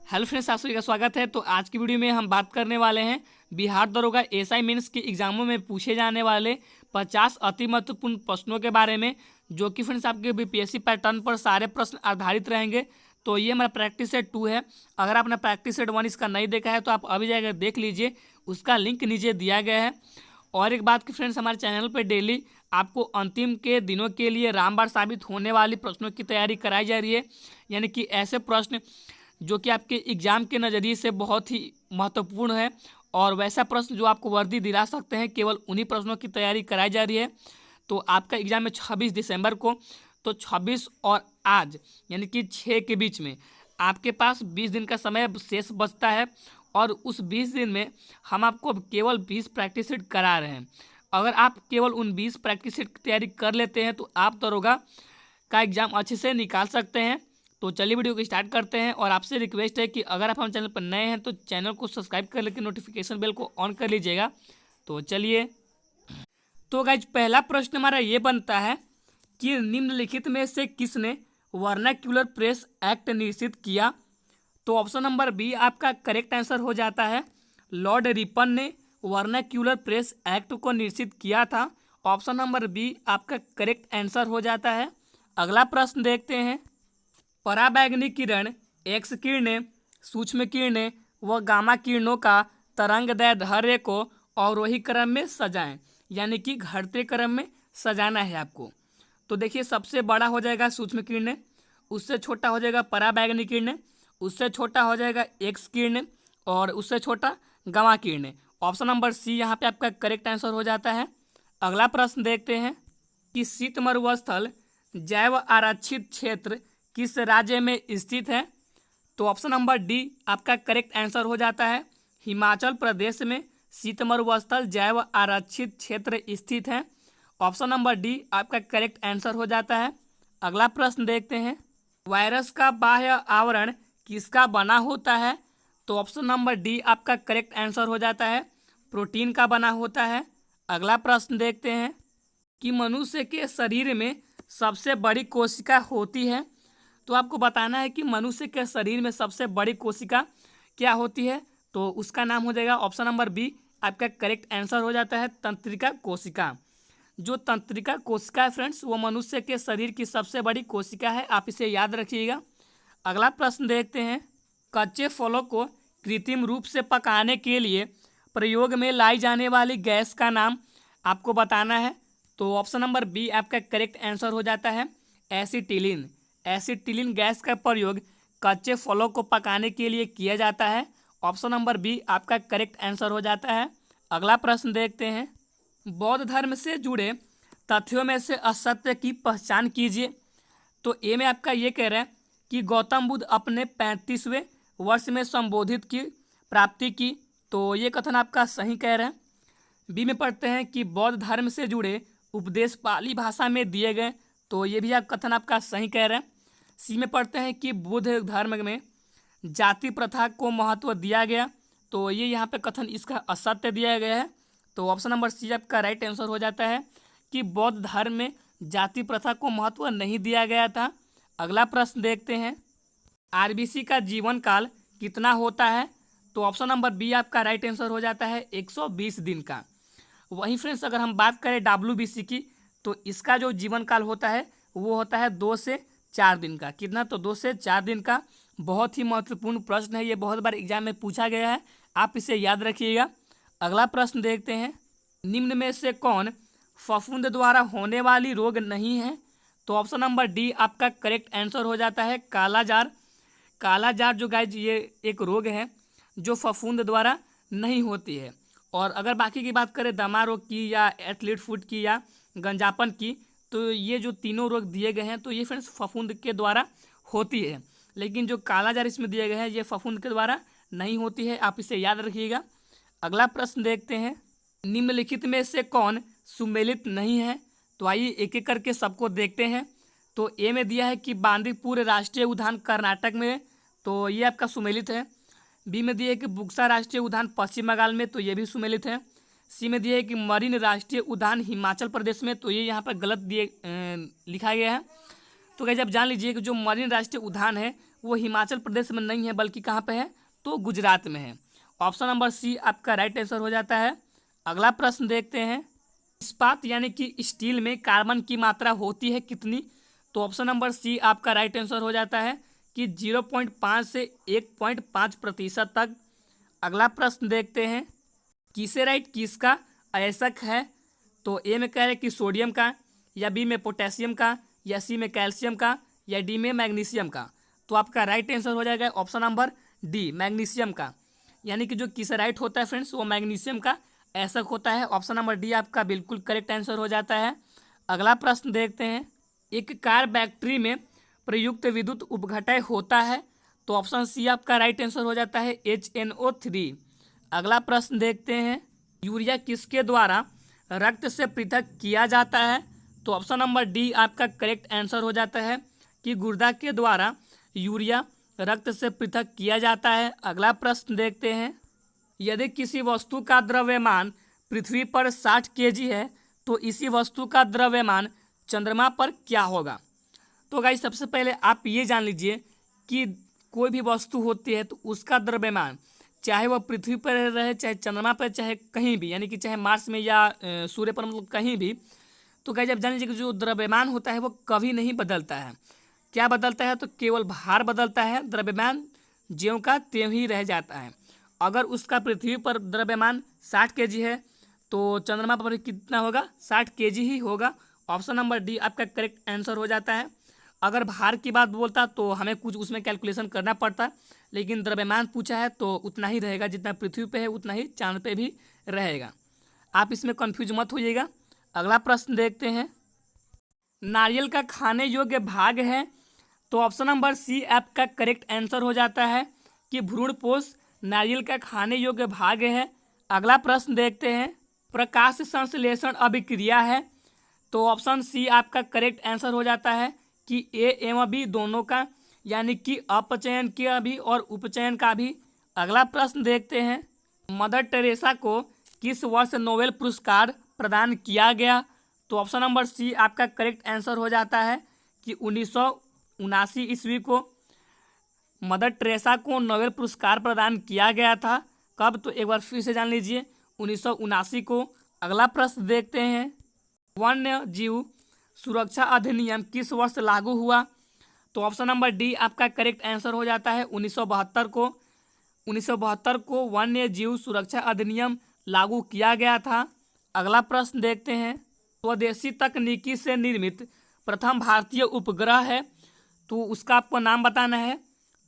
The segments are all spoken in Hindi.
हेलो फ्रेंड्स, आप सभी का स्वागत है। तो आज की वीडियो में हम बात करने वाले हैं बिहार दरोगा एसआई मेंस के एग्जामों में पूछे जाने वाले 50 अति महत्वपूर्ण प्रश्नों के बारे में, जो कि फ्रेंड्स आपके बीपीएससी पैटर्न पर सारे प्रश्न आधारित रहेंगे। तो ये हमारा प्रैक्टिस सेट 2 है। अगर आपने प्रैक्टिस सेट 1 इसका नहीं देखा है तो आप अभी जाकर देख लीजिए, उसका लिंक नीचे दिया गया है। और एक बात कि फ्रेंड्स, हमारे चैनल पर डेली आपको अंतिम के दिनों के लिए रामबाण साबित होने वाली प्रश्नों की तैयारी कराई जा रही है। यानी कि ऐसे प्रश्न जो कि आपके एग्जाम के नज़रिए से बहुत ही महत्वपूर्ण है, और वैसा प्रश्न जो आपको वर्दी दिला सकते हैं, केवल उन्हीं प्रश्नों की तैयारी कराई जा रही है। तो आपका एग्जाम है 26 दिसंबर को। तो 26 और आज यानी कि 6 के बीच में आपके पास 20 दिन का समय शेष बचता है, और उस 20 दिन में हम आपको केवल 20 प्रैक्टिस सेट करा रहे हैं। अगर आप केवल उन 20 प्रैक्टिस सेट की तैयारी कर लेते हैं तो आप दरोगा का एग्ज़ाम अच्छे से निकाल सकते हैं। तो चलिए वीडियो को स्टार्ट करते हैं। और आपसे रिक्वेस्ट है कि अगर आप हमारे चैनल पर नए हैं तो चैनल को सब्सक्राइब कर लेकर नोटिफिकेशन बेल को ऑन कर लीजिएगा। तो चलिए, तो गाइज पहला प्रश्न हमारा ये बनता है कि निम्नलिखित में से किसने वर्नाक्यूलर प्रेस एक्ट निश्चित किया। तो ऑप्शन नंबर बी आपका करेक्ट आंसर हो जाता है। लॉर्ड रिपन ने वर्नाक्यूलर प्रेस एक्ट को निश्चित किया था। ऑप्शन नंबर बी आपका करेक्ट आंसर हो जाता है। अगला प्रश्न देखते हैं। पराबैंगनी किरण, एक्स किरणें, सूक्ष्म किरणें व गामा किरणों का तरंगदैर्ध्य को अवरोही क्रम में सजाएं, यानी कि घटते क्रम में सजाना है आपको। तो देखिए, सबसे बड़ा हो जाएगा सूक्ष्म किरणें, उससे छोटा हो जाएगा पराबैंगनी किरणें, उससे छोटा हो जाएगा एक्स किरणें, और उससे छोटा गामा किरणें। ऑप्शन नंबर सी यहाँ पे आपका करेक्ट आंसर हो जाता है। अगला प्रश्न देखते हैं कि शीत मरुस्थल जैव आरक्षित क्षेत्र किस राज्य में स्थित है। तो ऑप्शन नंबर डी आपका करेक्ट आंसर हो जाता है। हिमाचल प्रदेश में शीत मरुस्थल जैव आरक्षित क्षेत्र स्थित है। ऑप्शन नंबर डी आपका करेक्ट आंसर हो जाता है। अगला प्रश्न देखते हैं। वायरस का बाह्य आवरण किसका बना होता है। तो ऑप्शन नंबर डी आपका करेक्ट आंसर हो जाता है। प्रोटीन का बना होता है। अगला प्रश्न देखते हैं कि मनुष्य के शरीर में सबसे बड़ी कोशिका होती है। तो आपको बताना है कि मनुष्य के शरीर में सबसे बड़ी कोशिका क्या होती है। तो उसका नाम हो जाएगा ऑप्शन नंबर बी आपका करेक्ट आंसर हो जाता है, तंत्रिका कोशिका। जो तंत्रिका कोशिका है फ्रेंड्स, वो मनुष्य के शरीर की सबसे बड़ी कोशिका है, आप इसे याद रखिएगा। अगला प्रश्न देखते हैं। कच्चे फलों को कृत्रिम रूप से पकाने के लिए प्रयोग में लाई जाने वाली गैस का नाम आपको बताना है। तो ऑप्शन नंबर बी आपका करेक्ट आंसर हो जाता है, एसिटिलीन। एसिटिलीन गैस का प्रयोग कच्चे फलों को पकाने के लिए किया जाता है। ऑप्शन नंबर बी आपका करेक्ट आंसर हो जाता है। अगला प्रश्न देखते हैं। बौद्ध धर्म से जुड़े तथ्यों में से असत्य की पहचान कीजिए। तो ए में आपका ये कह रहा है कि गौतम बुद्ध अपने 35वें वर्ष में संबोधित की प्राप्ति की। तो ये कथन आपका सही कह रहे हैं। बी में पढ़ते हैं कि बौद्ध धर्म से जुड़े उपदेश पाली भाषा में दिए गए। तो ये भी आप कथन आपका सही कह रहे हैं। सी में पढ़ते हैं कि बुद्ध धर्म में जाति प्रथा को महत्व दिया गया। तो ये यहाँ पे कथन इसका असत्य दिया गया है। तो ऑप्शन नंबर सी आपका राइट आंसर हो जाता है कि बौद्ध धर्म में जाति प्रथा को महत्व नहीं दिया गया था। अगला प्रश्न देखते हैं। आरबीसी का जीवन काल कितना होता है। तो ऑप्शन नंबर बी आपका राइट आंसर हो जाता है 120 दिन का। वहीं फ्रेंड्स, अगर हम बात करें डब्ल्यूबीसी की, तो इसका जो जीवन काल होता है वो होता है 2 से 4 दिन का। कितना? तो 2 से 4 दिन का। बहुत ही महत्वपूर्ण प्रश्न है, ये बहुत बार एग्जाम में पूछा गया है, आप इसे याद रखिएगा। अगला प्रश्न देखते हैं। निम्न में से कौन फफूंद द्वारा होने वाली रोग नहीं है। तो ऑप्शन नंबर डी आपका करेक्ट आंसर हो जाता है, कालाजार। कालाजार जो गाइज ये एक रोग है जो फफूंद द्वारा नहीं होती है। और अगर बाकी की बात करें दमा रोग की या एथलीट फुट की या गंजापन की, तो ये जो तीनों रोग दिए गए हैं तो ये फ्रेंड्स फफूंद के द्वारा होती है। लेकिन जो कालाजार इसमें दिए गए हैं ये फफूंद के द्वारा नहीं होती है, आप इसे याद रखिएगा। अगला प्रश्न देखते हैं। निम्नलिखित में से कौन सुमेलित नहीं है। तो आइए एक एक करके सबको देखते हैं। तो ए में दिया है कि बांदीपुर राष्ट्रीय उद्यान कर्नाटक में, तो ये आपका सुमेलित है। बी में दिया है कि बुक्सा राष्ट्रीय उद्यान पश्चिम बंगाल में, तो ये भी सुमेलित है। सी में दिया है कि मरीन राष्ट्रीय उद्यान हिमाचल प्रदेश में, तो ये यहाँ पर गलत लिखा गया है। तो गाइस आप जान लीजिए कि जो मरीन राष्ट्रीय उद्यान है वो हिमाचल प्रदेश में नहीं है, बल्कि कहाँ पे है, तो गुजरात में है। ऑप्शन नंबर सी आपका राइट आंसर हो जाता है। अगला प्रश्न देखते हैं, इस्पात यानी कि स्टील में कार्बन की मात्रा होती है कितनी? तो ऑप्शन नंबर सी आपका राइट आंसर हो जाता है कि 0.5 से 1.5% तक। अगला प्रश्न देखते हैं, कीसेराइट किसका अयस्क है? तो ए में कह रहे कि सोडियम का, या बी में पोटेशियम का, या सी में कैल्शियम का, या डी में मैग्नीशियम का। तो आपका राइट आंसर हो जाएगा ऑप्शन नंबर डी, मैग्नीशियम का। यानी कि जो कीसेराइट होता है फ्रेंड्स वो मैग्नीशियम का अयस्क होता है। ऑप्शन नंबर डी आपका बिल्कुल करेक्ट आंसर हो जाता है। अगला प्रश्न देखते हैं, एक कार बैटरी में प्रयुक्त विद्युत उपघटय होता है? तो ऑप्शन सी आपका राइट आंसर हो जाता है HNO3। अगला प्रश्न देखते हैं, यूरिया किसके द्वारा रक्त से पृथक किया जाता है? तो ऑप्शन नंबर डी आपका करेक्ट आंसर हो जाता है कि गुर्दा के द्वारा यूरिया रक्त से पृथक किया जाता है। अगला प्रश्न देखते हैं, यदि किसी वस्तु का द्रव्यमान पृथ्वी पर 60 kg है तो इसी वस्तु का द्रव्यमान चंद्रमा पर क्या होगा? तो गाइस सबसे पहले आप ये जान लीजिए कि कोई भी वस्तु होती है तो उसका द्रव्यमान, चाहे वह पृथ्वी पर रहे, चाहे चंद्रमा पर, चाहे कहीं भी, यानी कि चाहे मार्स में या सूर्य पर, मतलब कहीं भी, तो गाइस आप जान लीजिए कि जो द्रव्यमान होता है वो कभी नहीं बदलता है। क्या बदलता है? तो केवल भार बदलता है, द्रव्यमान ज्यों का त्यों ही रह जाता है। अगर उसका पृथ्वी पर द्रव्यमान 60 kg है तो चंद्रमा पर कितना होगा? 60 kg ही होगा। ऑप्शन नंबर डी आपका करेक्ट आंसर हो जाता है। अगर भार की बात बोलता तो हमें कुछ उसमें कैलकुलेशन करना पड़ता, लेकिन द्रव्यमान पूछा है तो उतना ही रहेगा, जितना पृथ्वी पे है उतना ही चांद पे भी रहेगा। आप इसमें कंफ्यूज मत होइएगा। अगला प्रश्न देखते हैं, नारियल का खाने योग्य भाग है? तो ऑप्शन नंबर सी आपका करेक्ट आंसर हो जाता है कि भ्रूणपोष नारियल का खाने योग्य भाग है। अगला प्रश्न देखते हैं, प्रकाश संश्लेषण अभिक्रिया है? तो ऑप्शन सी आपका करेक्ट आंसर हो जाता है कि ए एवं बी दोनों का, यानी कि अपचयन का भी और उपचयन का भी। अगला प्रश्न देखते हैं, मदर टेरेसा को किस वर्ष नोबेल पुरस्कार प्रदान किया गया? तो ऑप्शन नंबर सी आपका करेक्ट आंसर हो जाता है कि 1979 ईस्वी को मदर टेरेसा को नोबेल पुरस्कार प्रदान किया गया था। कब? तो एक बार फिर से जान लीजिए, 1979 को। अगला प्रश्न देखते हैं, वन्य जीव सुरक्षा अधिनियम किस वर्ष लागू हुआ? तो ऑप्शन नंबर डी आपका करेक्ट आंसर हो जाता है 1972 को। 1972 को वन्य जीव सुरक्षा अधिनियम लागू किया गया था। अगला प्रश्न देखते हैं, स्वदेशी तकनीकी से निर्मित प्रथम भारतीय उपग्रह है? तो उसका आपको नाम बताना है।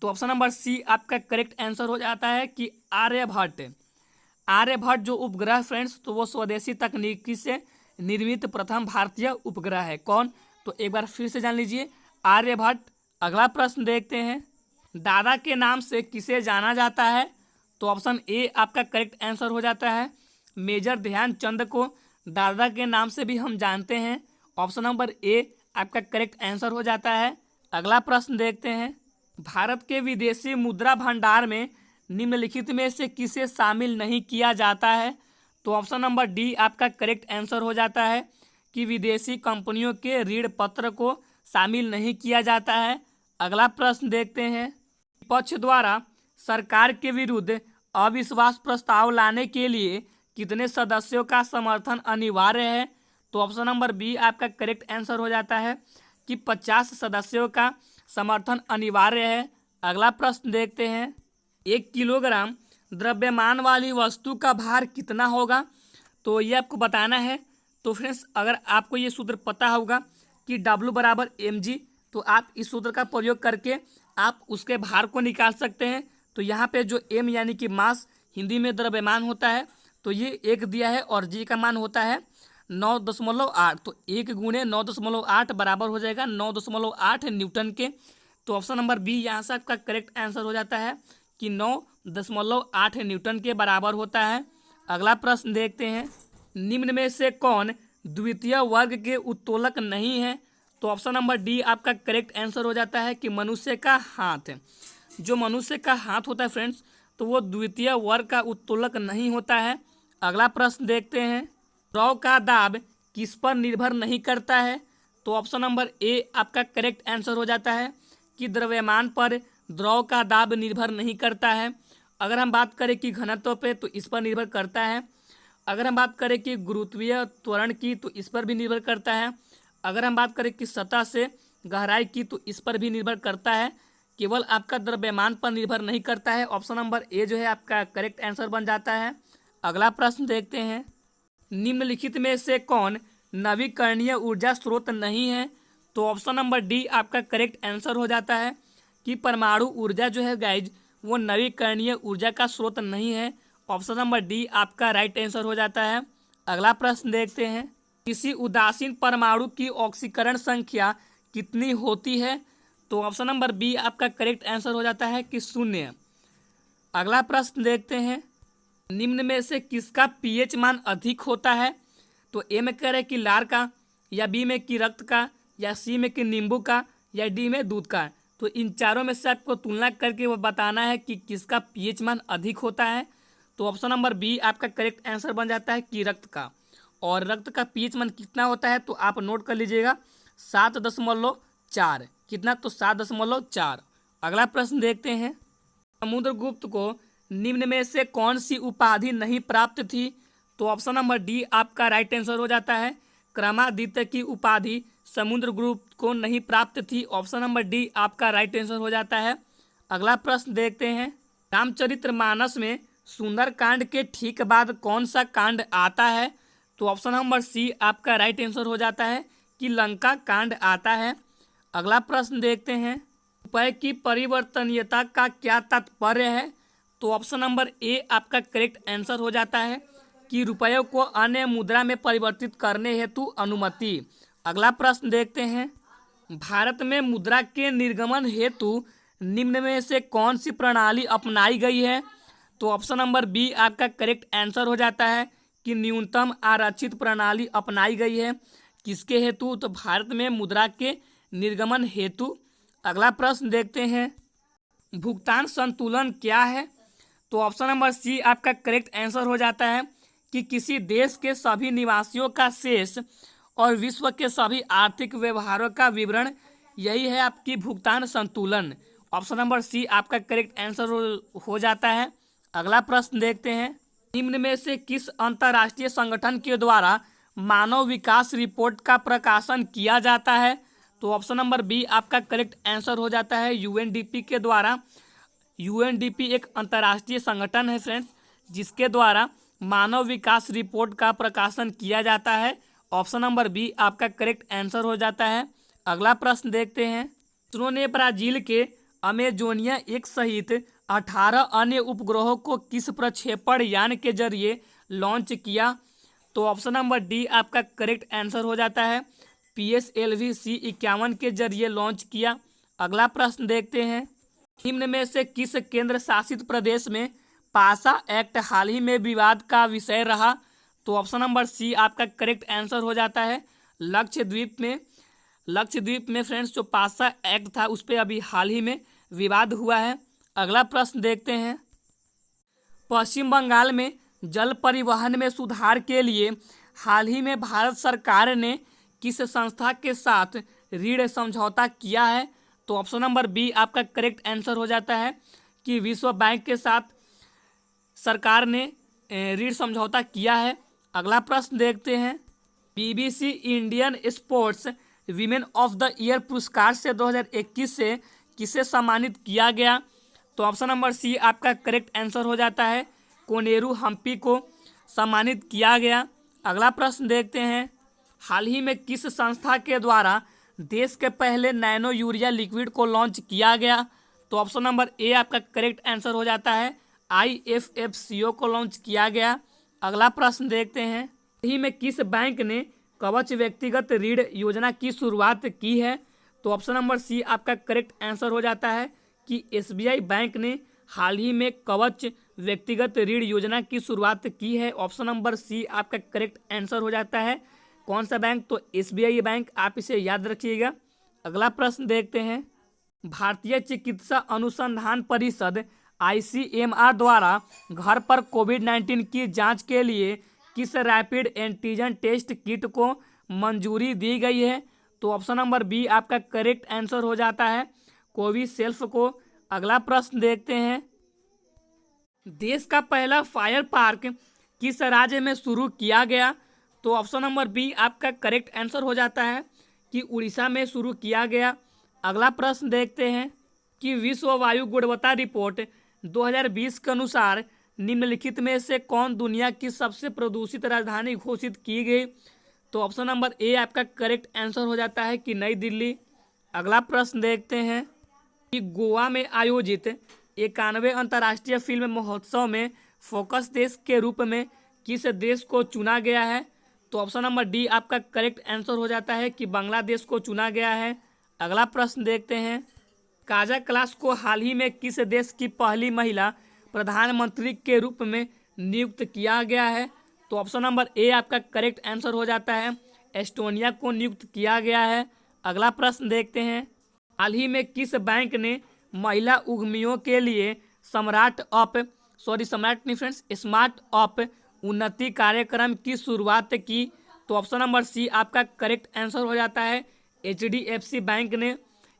तो ऑप्शन नंबर सी आपका करेक्ट आंसर हो जाता है कि आर्यभट्ट। आर्यभट्ट जो उपग्रह फ्रेंड्स, तो वो स्वदेशी तकनीकी से निर्मित प्रथम भारतीय उपग्रह है। कौन? तो एक बार फिर से जान लीजिए, आर्यभट्ट। अगला प्रश्न देखते हैं, दादा के नाम से किसे जाना जाता है? तो ऑप्शन ए आपका करेक्ट आंसर हो जाता है मेजर ध्यानचंद को दादा के नाम से भी हम जानते हैं। ऑप्शन नंबर ए आपका करेक्ट आंसर हो जाता है। अगला प्रश्न देखते हैं, भारत के विदेशी मुद्रा भंडार में निम्नलिखित में से किसे शामिल नहीं किया जाता है? तो ऑप्शन नंबर डी आपका करेक्ट आंसर हो जाता है कि विदेशी कंपनियों के ऋण पत्र को शामिल नहीं किया जाता है। अगला प्रश्न देखते हैं, विपक्ष द्वारा सरकार के विरुद्ध अविश्वास प्रस्ताव लाने के लिए कितने सदस्यों का समर्थन अनिवार्य है? तो ऑप्शन नंबर बी आपका करेक्ट आंसर हो जाता है कि 50 सदस्यों का समर्थन अनिवार्य है। अगला प्रश्न देखते हैं, 1 किलोग्राम द्रव्यमान वाली वस्तु का भार कितना होगा? तो ये आपको बताना है। तो फ्रेंड्स अगर आपको ये सूत्र पता होगा कि W बराबर mg, तो आप इस सूत्र का प्रयोग करके आप उसके भार को निकाल सकते हैं। तो यहाँ पे जो m यानी कि मास हिंदी में द्रव्यमान होता है, तो ये 1 दिया है और g का मान होता है 9.8। तो 1 गुणे 9.8 बराबर हो जाएगा 9.8 न्यूटन के। तो ऑप्शन नंबर बी यहाँ से आपका करेक्ट आंसर हो जाता है कि 9.8 न्यूटन के बराबर होता है। अगला प्रश्न देखते हैं, निम्न में से कौन द्वितीय वर्ग के उत्तोलक नहीं है? तो ऑप्शन नंबर डी आपका करेक्ट आंसर हो जाता है कि मनुष्य का हाथ। जो मनुष्य का हाथ होता है फ्रेंड्स, तो वो द्वितीय वर्ग का उत्तोलक नहीं होता है। अगला प्रश्न देखते हैं, द्रव का दाब किस पर निर्भर नहीं करता है? तो ऑप्शन नंबर ए आपका करेक्ट आंसर हो जाता है कि द्रव्यमान पर द्रव का दाब निर्भर नहीं करता है। अगर हम बात करें कि घनत्व पे तो इस पर निर्भर करता है। अगर हम बात करें कि गुरुत्वीय त्वरण की तो इस पर भी निर्भर करता है। अगर हम बात करें कि सतह से गहराई की तो इस पर भी निर्भर करता है। केवल आपका द्रव्यमान पर निर्भर नहीं करता है। ऑप्शन नंबर ए जो है आपका करेक्ट आंसर बन जाता है। अगला प्रश्न देखते हैं, निम्नलिखित में से कौन नवीकरणीय ऊर्जा स्रोत नहीं है? तो ऑप्शन नंबर डी आपका करेक्ट आंसर हो जाता है कि परमाणु ऊर्जा जो है गाइज वो नवीकरणीय ऊर्जा का स्रोत नहीं है। ऑप्शन नंबर डी आपका राइट आंसर हो जाता है। अगला प्रश्न देखते हैं, किसी उदासीन परमाणु की ऑक्सीकरण संख्या कितनी होती है? तो ऑप्शन नंबर बी आपका करेक्ट आंसर हो जाता है कि 0। अगला प्रश्न देखते हैं, निम्न में से किसका पीएच मान अधिक होता है? तो ए में कह रहे हैं कि लार का, या बी में कि रक्त का, या सी में कि नींबू का, या डी में दूध का। तो इन चारों में से आपको तुलना करके वो बताना है कि किसका पीएच मान अधिक होता है। तो ऑप्शन नंबर बी आपका करेक्ट आंसर बन जाता है कि रक्त का। और रक्त का पीएच मान कितना होता है तो आप नोट कर लीजिएगा 7.4। कितना? तो 7.4। अगला प्रश्न देखते हैं, समुद्रगुप्त को निम्न में से कौन सी उपाधि नहीं प्राप्त थी? तो ऑप्शन नंबर डी आपका राइट आंसर हो जाता है, क्रमादित्य की उपाधि समुद्रगुप्त को नहीं प्राप्त थी। ऑप्शन नंबर डी आपका राइट आंसर हो जाता है। अगला प्रश्न देखते हैं, रामचरितमानस में सुंदरकांड के ठीक बाद कौन सा कांड आता है? तो ऑप्शन नंबर सी आपका राइट आंसर हो जाता है कि लंका कांड आता है। अगला प्रश्न देखते हैं, रुपये की परिवर्तनीयता का क्या तात्पर्य है? तो ऑप्शन नंबर ए आपका करेक्ट आंसर हो जाता है कि रुपयों को अन्य मुद्रा में परिवर्तित करने हेतु अनुमति। अगला प्रश्न देखते हैं, भारत में मुद्रा के निर्गमन हेतु निम्न में से कौन सी प्रणाली अपनाई गई है? तो ऑप्शन नंबर बी आपका करेक्ट आंसर हो जाता है कि न्यूनतम आरक्षित प्रणाली अपनाई गई है। किसके हेतु? तो भारत में मुद्रा के निर्गमन हेतु। अगला प्रश्न देखते हैं, भुगतान संतुलन क्या है? तो ऑप्शन नंबर सी आपका करेक्ट आंसर हो जाता है कि किसी देश के सभी निवासियों का शेष और विश्व के सभी आर्थिक व्यवहारों का विवरण, यही है आपकी भुगतान संतुलन। ऑप्शन नंबर सी आपका करेक्ट आंसर हो जाता है। अगला प्रश्न देखते हैं, निम्न में से किस अंतर्राष्ट्रीय संगठन के द्वारा मानव विकास रिपोर्ट का प्रकाशन किया जाता है? तो ऑप्शन नंबर बी आपका करेक्ट आंसर हो जाता है, यूएनडीपी के द्वारा। यूएनडीपी एक अंतर्राष्ट्रीय संगठन है फ्रेंड्स, जिसके द्वारा मानव विकास रिपोर्ट का प्रकाशन किया जाता है। ऑप्शन नंबर बी आपका करेक्ट आंसर हो जाता है। अगला प्रश्न देखते हैं, इसरो ने ब्राजील के अमेजोनिया एक सहित 18 अन्य उपग्रहों को किस प्रक्षेपण यान के जरिए लॉन्च किया? तो ऑप्शन नंबर डी आपका करेक्ट आंसर हो जाता है, PSLV-C51 के जरिए लॉन्च किया। अगला प्रश्न देखते हैं, निम्न में से किस केंद्र शासित प्रदेश में पासा एक्ट हाल ही में विवाद का विषय रहा? तो ऑप्शन नंबर सी आपका करेक्ट आंसर हो जाता है, लक्षद्वीप में। लक्षद्वीप में फ्रेंड्स जो पासा एक्ट था उस पर अभी हाल ही में विवाद हुआ है। अगला प्रश्न देखते हैं, पश्चिम बंगाल में जल परिवहन में सुधार के लिए हाल ही में भारत सरकार ने किस संस्था के साथ ऋण समझौता किया है? तो ऑप्शन नंबर बी आपका करेक्ट आंसर हो जाता है कि विश्व बैंक के साथ सरकार ने ऋण समझौता किया है। अगला प्रश्न देखते हैं, BBC Indian sports women of the year पुरस्कार से 2021 से किसे सम्मानित किया गया? तो ऑप्शन नंबर सी आपका करेक्ट आंसर हो जाता है, कोनेरू हम्पी को सम्मानित किया गया। अगला प्रश्न देखते हैं, हाल ही में किस संस्था के द्वारा देश के पहले नैनो यूरिया लिक्विड को लॉन्च किया गया? तो ऑप्शन नंबर ए आपका करेक्ट आंसर हो जाता है, IFFCO को लॉन्च किया गया। अगला प्रश्न देखते हैं, हाल ही में किस बैंक ने कवच व्यक्तिगत ऋण योजना की शुरुआत की है? तो ऑप्शन नंबर सी आपका करेक्ट आंसर हो जाता है कि SBI बैंक ने हाल ही में कवच व्यक्तिगत ऋण योजना की शुरुआत की है। ऑप्शन नंबर सी आपका करेक्ट आंसर हो जाता है। कौन सा बैंक? तो SBI बैंक, आप इसे याद रखिएगा। अगला प्रश्न देखते हैं, भारतीय चिकित्सा अनुसंधान परिषद ICMR द्वारा घर पर कोविड-19 की जांच के लिए किस रैपिड एंटीजन टेस्ट किट को मंजूरी दी गई है? तो ऑप्शन नंबर बी आपका करेक्ट आंसर हो जाता है कोविशील्ड को। अगला प्रश्न देखते हैं, देश का पहला फायर पार्क किस राज्य में शुरू किया गया? तो ऑप्शन नंबर बी आपका करेक्ट आंसर हो जाता है कि उड़ीसा में शुरू किया गया। अगला प्रश्न देखते हैं कि विश्व वायु गुणवत्ता रिपोर्ट 2020 के अनुसार निम्नलिखित में से कौन दुनिया की सबसे प्रदूषित राजधानी घोषित की गई? तो ऑप्शन नंबर ए आपका करेक्ट आंसर हो जाता है कि नई दिल्ली। अगला प्रश्न देखते हैं कि गोवा में आयोजित 91वें अंतर्राष्ट्रीय फिल्म महोत्सव में फोकस देश के रूप में किस देश को चुना गया है? तो ऑप्शन नंबर डी आपका करेक्ट आंसर हो जाता है कि बांग्लादेश को चुना गया है। अगला प्रश्न देखते हैं, काजा क्लास को हाल ही में किस देश की पहली महिला प्रधानमंत्री के रूप में नियुक्त किया गया है? तो ऑप्शन नंबर ए आपका करेक्ट आंसर हो जाता है एस्टोनिया को नियुक्त किया गया है। अगला प्रश्न देखते हैं, हाल ही में किस बैंक ने महिला उद्यमियों के लिए स्मार्ट अप उन्नति कार्यक्रम की शुरुआत की? तो ऑप्शन नंबर सी आपका करेक्ट आंसर हो जाता है HDFC बैंक ने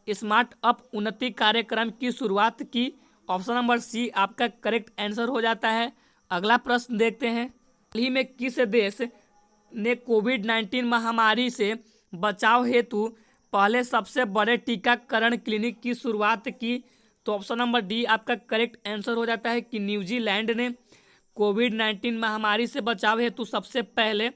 स्मार्ट अप उन्नति कार्यक्रम की शुरुआत की। ऑप्शन नंबर सी आपका करेक्ट आंसर हो जाता है। अगला प्रश्न देखते हैं, हाल ही में किस देश ने कोविड-19 महामारी से बचाव हेतु पहले सबसे बड़े टीकाकरण क्लिनिक की शुरुआत की? तो ऑप्शन नंबर डी आपका करेक्ट आंसर हो जाता है कि न्यूजीलैंड ने कोविड-19 महामारी से बचाव हेतु सबसे पहले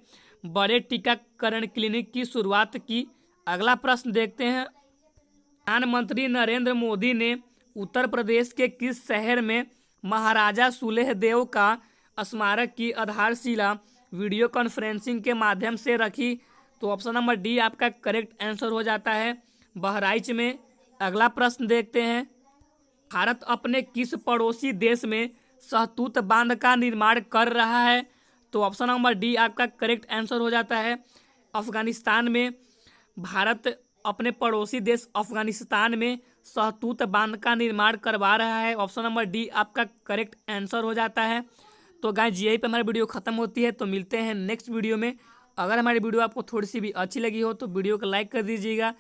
बड़े टीकाकरण क्लिनिक की शुरुआत की। अगला प्रश्न देखते हैं, प्रधानमंत्री नरेंद्र मोदी ने उत्तर प्रदेश के किस शहर में महाराजा सुहेलदेव का स्मारक की आधारशिला वीडियो कॉन्फ्रेंसिंग के माध्यम से रखी? तो ऑप्शन नंबर डी आपका करेक्ट आंसर हो जाता है बहराइच में। अगला प्रश्न देखते हैं, भारत अपने किस पड़ोसी देश में सहतूत बांध का निर्माण कर रहा है? तो ऑप्शन नंबर डी आपका करेक्ट आंसर हो जाता है अफगानिस्तान में। भारत अपने पड़ोसी देश अफगानिस्तान में सहतूत बांध का निर्माण करवा रहा है। ऑप्शन नंबर डी आपका करेक्ट आंसर हो जाता है। तो गाइस यहीं पे हमारी वीडियो खत्म होती है, तो मिलते हैं नेक्स्ट वीडियो में। अगर हमारी वीडियो आपको थोड़ी सी भी अच्छी लगी हो तो वीडियो को लाइक कर दीजिएगा।